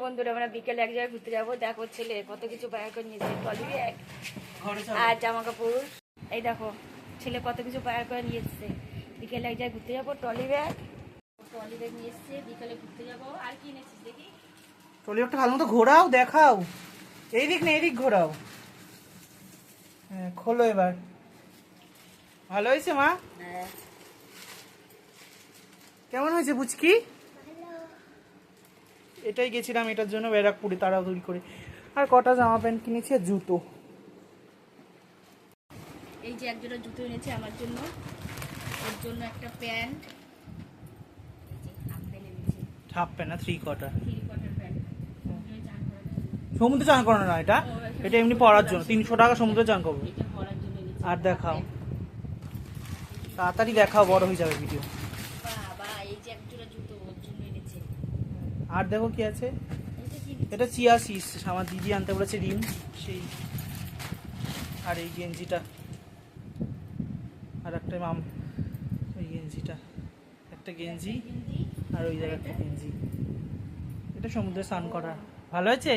বন্ধুরা, আমরা বিকেলে এক জায়গায় ঘুরতে যাবো। দেখো ছেলে কত কিছু বায়ার করে নিয়েছে, ট্রলি ব্যাগ আর জামা কাপড়। এই দেখো ছেলে কত কিছু বায়ার করে নিয়ে এসছে। বিকেলে এক জায়গায় ঘুরতে যাবো, ট্রলি ব্যাগ নিয়ে এসছে। বিকেলে ঘুরতে যাবো। আর কি এনেছিস দেখি? ট্রলি ব্যাগটা ভালো মতো ঘোরাও, দেখাও। এইদিক না এদিক ঘোরাও। হ্যাঁ, খোলো এবার। ভালো হয়েছে মা? হ্যাঁ। কেমন হয়েছে বুচকি? এটাই গেছিলাম এটার জন্য ব্যারাকপুরে তাড়াতাড়ি করে। আর কটা জামা প্যান্ট কিনেছি আর জুতো। এই যে একজোড়া জুতো এনেছে আমার জন্য, ওর জন্য একটা প্যান্ট, এই যে হাফ প্যান্ট এনেছে, হাফ প্যান্ট না, 3 কোয়ার্টার। 3 quarter pant. সমুদ্রে চান করানো না এটা, এটা এমনি পরার জন্য। 300 টাকা সমুদ্রে চান করবো। এটা পরার জন্য এনেছে। আর দেখাও, তাড়াতাড়ি দেখাও, বড় হয়ে যাবে ভিডিও। বাবা, এই যে একজোড়া জুতো ওর জন্য এনেছে। আর দেখো কি আছে, এটা কি? এটা চিয়া সিস, আমার দিদি আনতে বলেছে রিম সেই। আর এই গেঞ্জিটা, আর একটা ওই গেঞ্জিটা, একটা গেঞ্জি আর ওই জায়গায় একটা গেঞ্জি। এটা সমুদ্রে স্নান করা। ভালো হয়েছে?